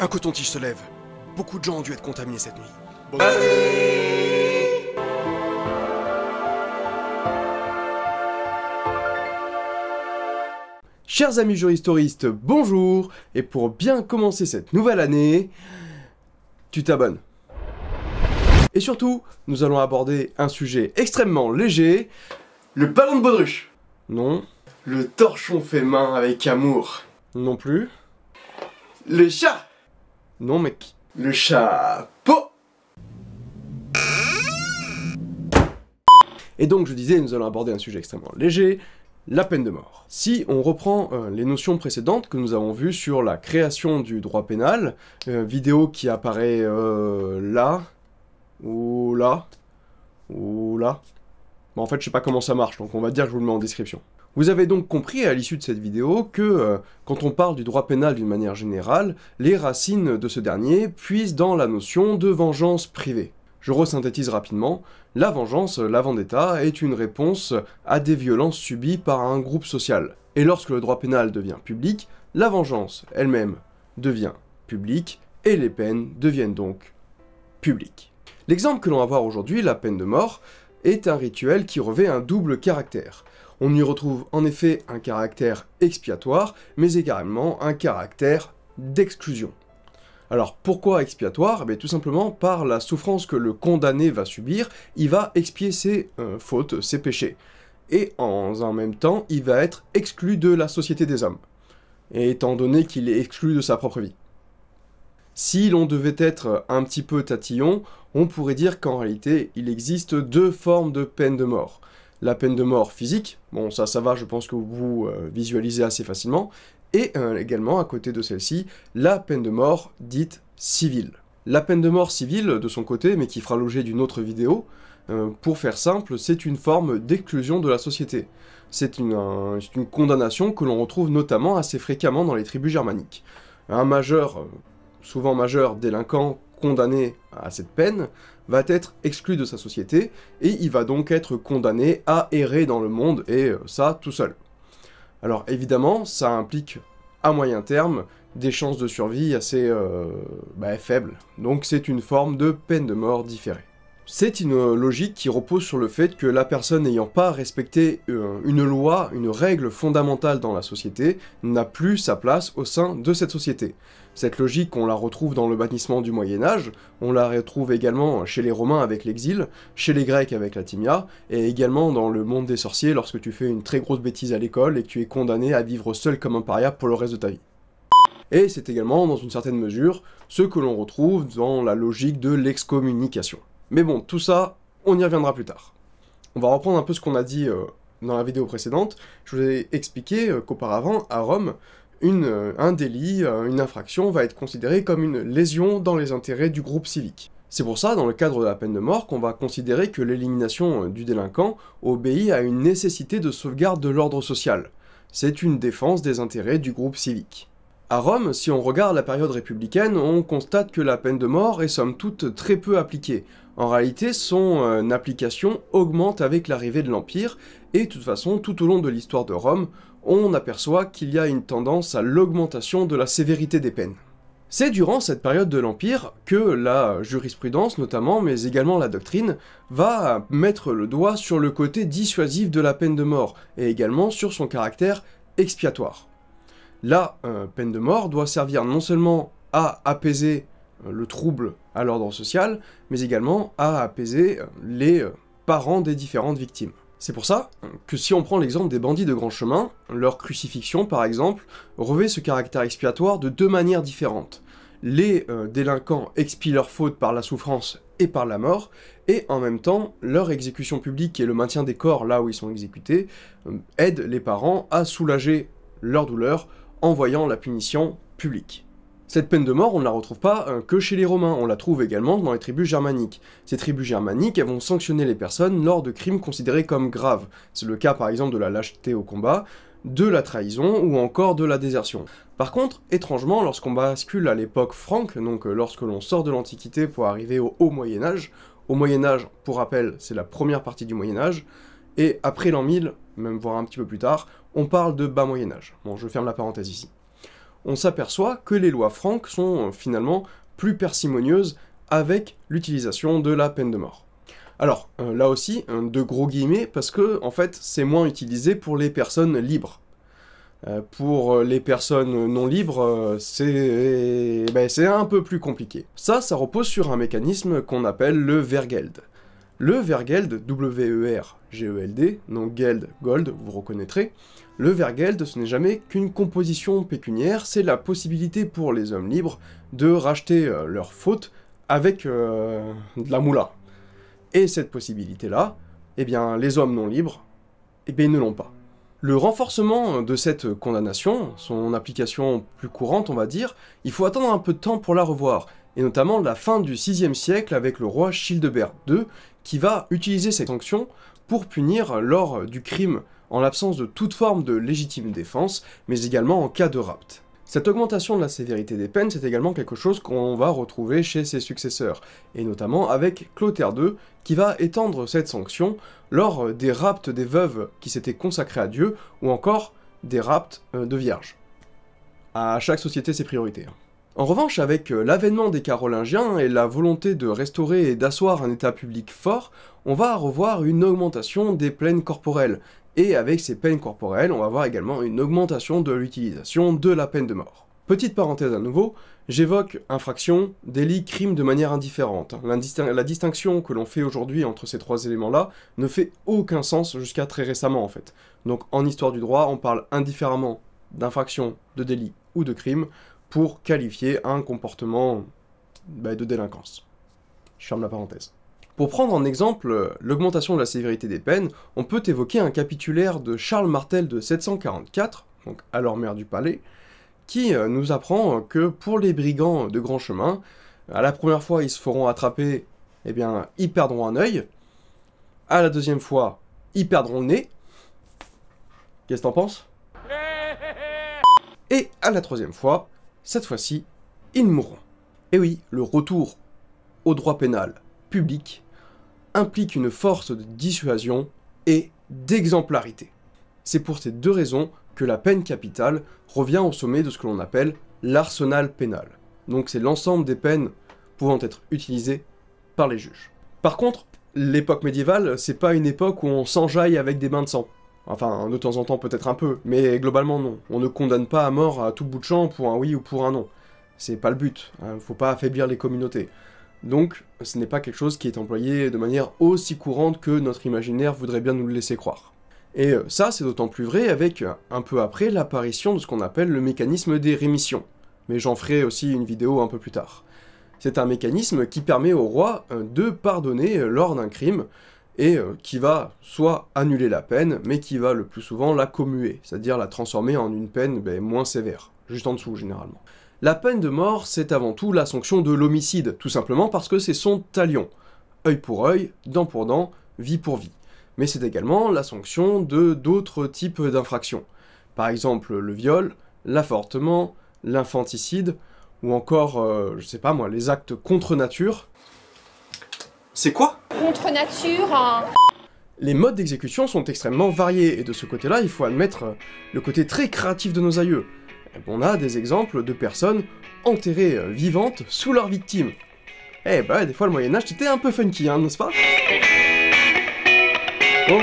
Un coton-tige se lève. Beaucoup de gens ont dû être contaminés cette nuit. Bon Chers amis juristoristes, bonjour. Et pour bien commencer cette nouvelle année, tu t'abonnes. Et surtout, nous allons aborder un sujet extrêmement léger, le ballon de baudruche. Non. Le torchon fait main avec amour. Non plus. Le chat. Non mec. Le chapeau. Et donc je disais, nous allons aborder un sujet extrêmement léger, la peine de mort. Si on reprend les notions précédentes que nous avons vues sur la création du droit pénal, vidéo qui apparaît là, ou là, ou là. Bon, en fait, je sais pas comment ça marche, donc on va dire que je vous le mets en description. Vous avez donc compris à l'issue de cette vidéo que, quand on parle du droit pénal d'une manière générale, les racines de ce dernier puisent dans la notion de vengeance privée. Je resynthétise rapidement, la vengeance, la vendetta, est une réponse à des violences subies par un groupe social. Et lorsque le droit pénal devient public, la vengeance elle-même devient publique, et les peines deviennent donc publiques. L'exemple que l'on va voir aujourd'hui, la peine de mort, est un rituel qui revêt un double caractère. On y retrouve en effet un caractère expiatoire, mais également un caractère d'exclusion. Alors pourquoi expiatoire? Tout simplement par la souffrance que le condamné va subir, il va expier ses fautes, ses péchés. Et en même temps, il va être exclu de la société des hommes, et étant donné qu'il est exclu de sa propre vie. Si l'on devait être un petit peu tatillon, on pourrait dire qu'en réalité, il existe deux formes de peine de mort. La peine de mort physique, bon ça va, je pense que vous visualisez assez facilement, et également à côté de celle-ci, la peine de mort dite civile. La peine de mort civile, de son côté, mais qui fera l'objet d'une autre vidéo, pour faire simple, c'est une forme d'exclusion de la société. C'est une condamnation que l'on retrouve notamment assez fréquemment dans les tribus germaniques. Un majeur, souvent majeur délinquant, condamné à cette peine, va être exclu de sa société, et il va donc être condamné à errer dans le monde, et ça tout seul. Alors évidemment, ça implique à moyen terme des chances de survie assez faibles, donc c'est une forme de peine de mort différée. C'est une logique qui repose sur le fait que la personne n'ayant pas respecté une loi, une règle fondamentale dans la société, n'a plus sa place au sein de cette société. Cette logique, on la retrouve dans le bannissement du Moyen-Âge, on la retrouve également chez les Romains avec l'exil, chez les Grecs avec la timia, et également dans le monde des sorciers lorsque tu fais une très grosse bêtise à l'école et que tu es condamné à vivre seul comme un paria pour le reste de ta vie. Et c'est également, dans une certaine mesure, ce que l'on retrouve dans la logique de l'excommunication. Mais bon, tout ça, on y reviendra plus tard. On va reprendre un peu ce qu'on a dit dans la vidéo précédente. Je vous ai expliqué qu'auparavant, à Rome, un délit, une infraction va être considérée comme une lésion dans les intérêts du groupe civique. C'est pour ça, dans le cadre de la peine de mort, qu'on va considérer que l'élimination du délinquant obéit à une nécessité de sauvegarde de l'ordre social. C'est une défense des intérêts du groupe civique. À Rome, si on regarde la période républicaine, on constate que la peine de mort est somme toute très peu appliquée. En réalité, son application augmente avec l'arrivée de l'Empire, et de toute façon, tout au long de l'histoire de Rome, on aperçoit qu'il y a une tendance à l'augmentation de la sévérité des peines. C'est durant cette période de l'Empire que la jurisprudence notamment, mais également la doctrine, va mettre le doigt sur le côté dissuasif de la peine de mort, et également sur son caractère expiatoire. La peine de mort doit servir non seulement à apaiser le trouble à l'ordre social, mais également à apaiser les parents des différentes victimes. C'est pour ça que si on prend l'exemple des bandits de grand chemin, leur crucifixion par exemple, revêt ce caractère expiatoire de deux manières différentes. Les délinquants expient leurs fautes par la souffrance et par la mort, et en même temps, leur exécution publique et le maintien des corps là où ils sont exécutés aident les parents à soulager leur douleur en voyant la punition publique. Cette peine de mort, on ne la retrouve pas que chez les Romains, on la trouve également dans les tribus germaniques. Ces tribus germaniques, elles vont sanctionner les personnes lors de crimes considérés comme graves. C'est le cas par exemple de la lâcheté au combat, de la trahison ou encore de la désertion. Par contre, étrangement, lorsqu'on bascule à l'époque franque, donc lorsque l'on sort de l'Antiquité pour arriver au Haut Moyen-Âge, au Moyen-Âge, pour rappel, c'est la première partie du Moyen-Âge, et après l'an 1000, même voire un petit peu plus tard, on parle de bas Moyen-Âge. Bon, je ferme la parenthèse ici. on s'aperçoit que les lois franques sont finalement plus parcimonieuses avec l'utilisation de la peine de mort. Alors, là aussi, de gros guillemets, parce que, en fait, c'est moins utilisé pour les personnes libres. Pour les personnes non libres, c'est un peu plus compliqué. Ça repose sur un mécanisme qu'on appelle le Vergeld. Le Vergeld, W-E-R-G-E-L-D, donc Geld, Gold, vous reconnaîtrez. Le Vergeld, ce n'est jamais qu'une composition pécuniaire, c'est la possibilité pour les hommes libres de racheter leurs fautes avec de la moula. Et cette possibilité-là, eh bien, les hommes non libres, eh bien, ils ne l'ont pas. Le renforcement de cette condamnation, son application plus courante, on va dire, il faut attendre un peu de temps pour la revoir, et notamment la fin du VIe siècle avec le roi Childebert II, qui va utiliser cette sanction pour punir lors du crime en l'absence de toute forme de légitime défense, mais également en cas de rapt. Cette augmentation de la sévérité des peines, c'est également quelque chose qu'on va retrouver chez ses successeurs, et notamment avec Clotaire II, qui va étendre cette sanction lors des rapts des veuves qui s'étaient consacrées à Dieu, ou encore des rapts de vierges. À chaque société ses priorités. En revanche, avec l'avènement des Carolingiens et la volonté de restaurer et d'asseoir un état public fort, on va revoir une augmentation des peines corporelles, et avec ces peines corporelles, on va voir également une augmentation de l'utilisation de la peine de mort. Petite parenthèse à nouveau, j'évoque infraction, délit, crime de manière indifférente. La distinction que l'on fait aujourd'hui entre ces trois éléments-là ne fait aucun sens jusqu'à très récemment en fait. Donc en histoire du droit, on parle indifféremment d'infraction, de délit ou de crime pour qualifier un comportement de délinquance. Je ferme la parenthèse. Pour prendre en exemple l'augmentation de la sévérité des peines, on peut évoquer un capitulaire de Charles Martel de 744, donc alors maire du Palais, qui nous apprend que pour les brigands de grand chemin, à la première fois ils se feront attraper, eh bien ils perdront un œil, à la deuxième fois ils perdront le nez, qu'est-ce que t'en penses? Et à la troisième fois, cette fois-ci, ils mourront. Et oui, le retour au droit pénal public implique une force de dissuasion et d'exemplarité. C'est pour ces deux raisons que la peine capitale revient au sommet de ce que l'on appelle l'arsenal pénal. Donc c'est l'ensemble des peines pouvant être utilisées par les juges. Par contre, l'époque médiévale, c'est pas une époque où on s'enjaille avec des bains de sang. Enfin, de temps en temps peut-être un peu, mais globalement non. On ne condamne pas à mort à tout bout de champ pour un oui ou pour un non. C'est pas le but, hein, faut pas affaiblir les communautés. Donc, ce n'est pas quelque chose qui est employé de manière aussi courante que notre imaginaire voudrait bien nous le laisser croire. Et ça, c'est d'autant plus vrai avec, un peu après, l'apparition de ce qu'on appelle le mécanisme des rémissions. Mais j'en ferai aussi une vidéo un peu plus tard. C'est un mécanisme qui permet au roi de pardonner lors d'un crime, et qui va soit annuler la peine, mais qui va le plus souvent la commuer, c'est-à-dire la transformer en une peine moins sévère, juste en dessous généralement. La peine de mort, c'est avant tout la sanction de l'homicide, tout simplement parce que c'est son talion. Œil pour œil, dent pour dent, vie pour vie. Mais c'est également la sanction de d'autres types d'infractions. Par exemple le viol, l'avortement, l'infanticide, ou encore, je sais pas moi, les actes contre nature. C'est quoi? Contre nature, hein. Les modes d'exécution sont extrêmement variés, et de ce côté-là, il faut admettre le côté très créatif de nos aïeux. On a des exemples de personnes enterrées vivantes sous leurs victimes. Eh bah, des fois le Moyen-Âge c'était un peu funky, hein, n'est-ce pas? Bon.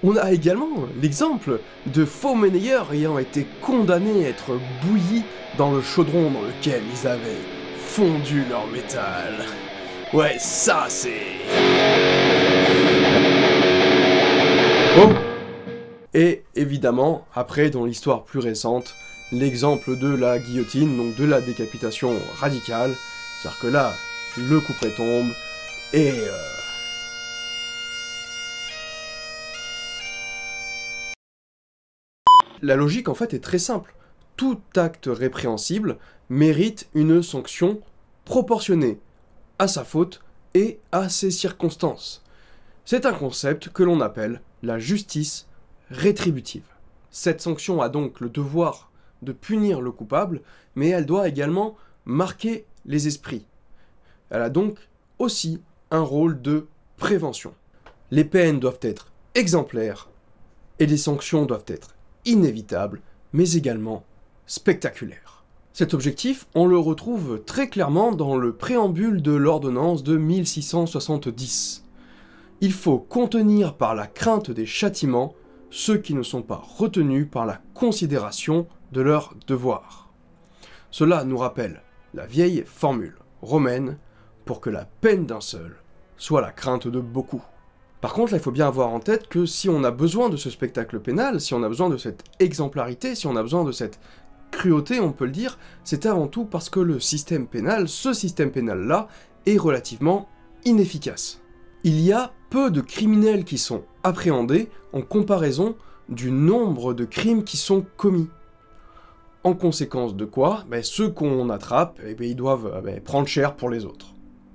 On a également l'exemple de faux monnayeurs ayant été condamnés à être bouillis dans le chaudron dans lequel ils avaient fondu leur métal. Ouais, ça c'est... Bon. Et évidemment, après, dans l'histoire plus récente, l'exemple de la guillotine, donc de la décapitation radicale, c'est-à-dire que là, le couperet tombe, et... La logique, en fait, est très simple. Tout acte répréhensible mérite une sanction proportionnée à sa faute et à ses circonstances. C'est un concept que l'on appelle la justice rétributive. Cette sanction a donc le devoir de punir le coupable, mais elle doit également marquer les esprits. Elle a donc aussi un rôle de prévention. Les peines doivent être exemplaires et les sanctions doivent être inévitables mais également spectaculaire. Cet objectif, on le retrouve très clairement dans le préambule de l'ordonnance de 1670. Il faut contenir par la crainte des châtiments ceux qui ne sont pas retenus par la considération de leurs devoirs. Cela nous rappelle la vieille formule romaine pour que la peine d'un seul soit la crainte de beaucoup. Par contre, là, il faut bien avoir en tête que si on a besoin de ce spectacle pénal, si on a besoin de cette exemplarité, si on a besoin de cette cruauté, on peut le dire, c'est avant tout parce que le système pénal, ce système pénal-là, est relativement inefficace. Il y a peu de criminels qui sont appréhendés en comparaison du nombre de crimes qui sont commis. En conséquence de quoi, ceux qu'on attrape, ils doivent prendre cher pour les autres.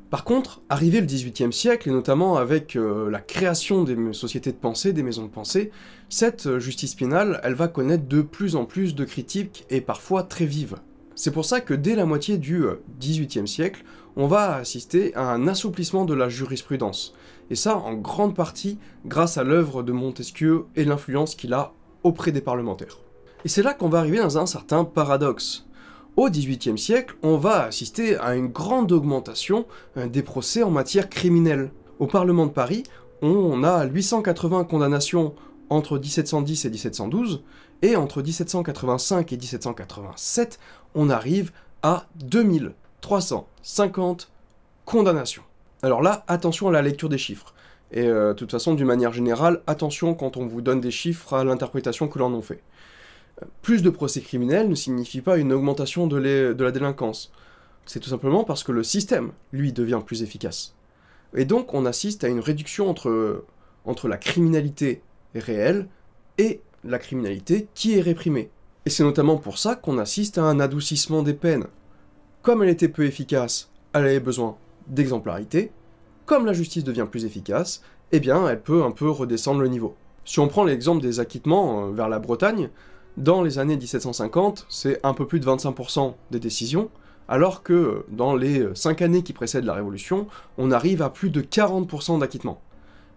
Par contre, arrivé le XVIIIe siècle, et notamment avec la création des sociétés de pensée, des maisons de pensée, cette justice pénale, elle va connaître de plus en plus de critiques, et parfois très vives. C'est pour ça que dès la moitié du XVIIIe siècle, on va assister à un assouplissement de la jurisprudence. Et ça, en grande partie, grâce à l'œuvre de Montesquieu et l'influence qu'il a auprès des parlementaires. Et c'est là qu'on va arriver dans un certain paradoxe. Au XVIIIe siècle, on va assister à une grande augmentation des procès en matière criminelle. Au Parlement de Paris, on a 880 condamnations entre 1710 et 1712, et entre 1785 et 1787, on arrive à 2350 condamnations. Alors là, attention à la lecture des chiffres. Et de toute façon, d'une manière générale, attention quand on vous donne des chiffres à l'interprétation que l'on en fait. Plus de procès criminels ne signifie pas une augmentation de la délinquance. C'est tout simplement parce que le système, lui, devient plus efficace. Et donc, on assiste à une réduction entre la criminalité réelle et la criminalité qui est réprimée. Et c'est notamment pour ça qu'on assiste à un adoucissement des peines. Comme elle était peu efficace, elle avait besoin d'exemplarité. Comme la justice devient plus efficace, eh bien, elle peut un peu redescendre le niveau. Si on prend l'exemple des acquittements vers la Bretagne, dans les années 1750, c'est un peu plus de 25% des décisions, alors que dans les 5 années qui précèdent la Révolution, on arrive à plus de 40% d'acquittements,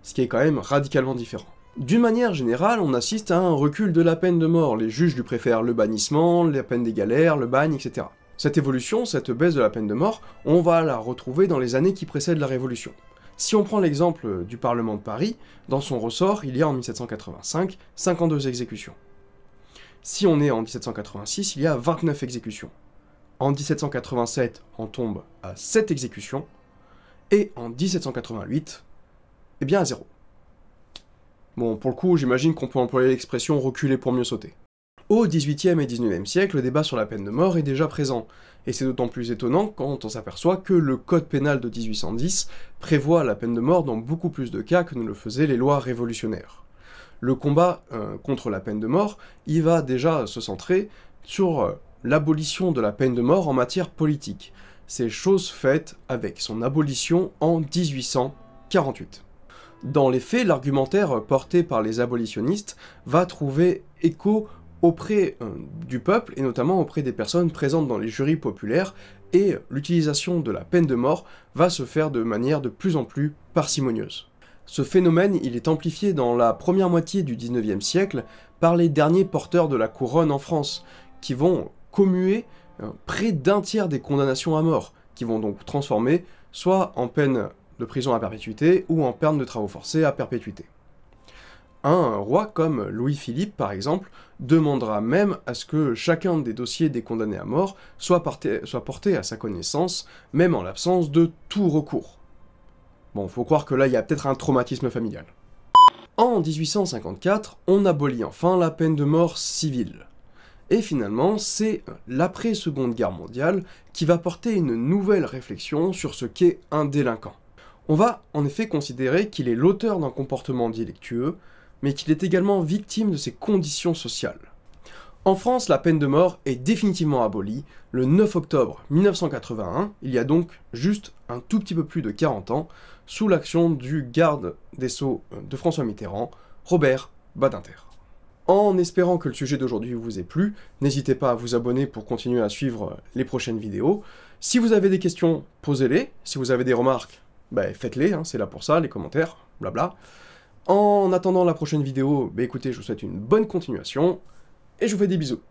ce qui est quand même radicalement différent. D'une manière générale, on assiste à un recul de la peine de mort, les juges lui préfèrent le bannissement, la peine des galères, le bagne, etc. Cette évolution, cette baisse de la peine de mort, on va la retrouver dans les années qui précèdent la Révolution. Si on prend l'exemple du Parlement de Paris, dans son ressort, il y a en 1785, 52 exécutions. Si on est en 1786, il y a 29 exécutions. En 1787, on tombe à 7 exécutions, et en 1788, eh bien à 0. Bon, pour le coup, j'imagine qu'on peut employer l'expression « reculer pour mieux sauter ». Au XVIIIe et XIXe siècle, le débat sur la peine de mort est déjà présent, et c'est d'autant plus étonnant quand on s'aperçoit que le Code pénal de 1810 prévoit la peine de mort dans beaucoup plus de cas que ne le faisaient les lois révolutionnaires. Le combat contre la peine de mort, il va déjà se centrer sur l'abolition de la peine de mort en matière politique. C'est chose faite avec son abolition en 1848. Dans les faits, l'argumentaire porté par les abolitionnistes va trouver écho auprès du peuple, et notamment auprès des personnes présentes dans les jurys populaires, et l'utilisation de la peine de mort va se faire de manière de plus en plus parcimonieuse. Ce phénomène, il est amplifié dans la première moitié du XIXe siècle par les derniers porteurs de la couronne en France, qui vont commuer près d'un tiers des condamnations à mort, qui vont donc transformer soit en peine de prison à perpétuité ou en peine de travaux forcés à perpétuité. Un roi comme Louis-Philippe, par exemple, demandera même à ce que chacun des dossiers des condamnés à mort soit porté à sa connaissance, même en l'absence de tout recours. Bon, faut croire que là, il y a peut-être un traumatisme familial. En 1854, on abolit enfin la peine de mort civile. Et finalement, c'est l'après-Seconde Guerre mondiale qui va porter une nouvelle réflexion sur ce qu'est un délinquant. On va en effet considérer qu'il est l'auteur d'un comportement délictueux, mais qu'il est également victime de ses conditions sociales. En France, la peine de mort est définitivement abolie le 9 octobre 1981, il y a donc juste un tout petit peu plus de 40 ans, sous l'action du garde des Sceaux de François Mitterrand, Robert Badinter. En espérant que le sujet d'aujourd'hui vous ait plu, n'hésitez pas à vous abonner pour continuer à suivre les prochaines vidéos. Si vous avez des questions, posez-les. Si vous avez des remarques, faites-les, c'est là pour ça, les commentaires, blabla. En attendant la prochaine vidéo, écoutez, je vous souhaite une bonne continuation, et je vous fais des bisous.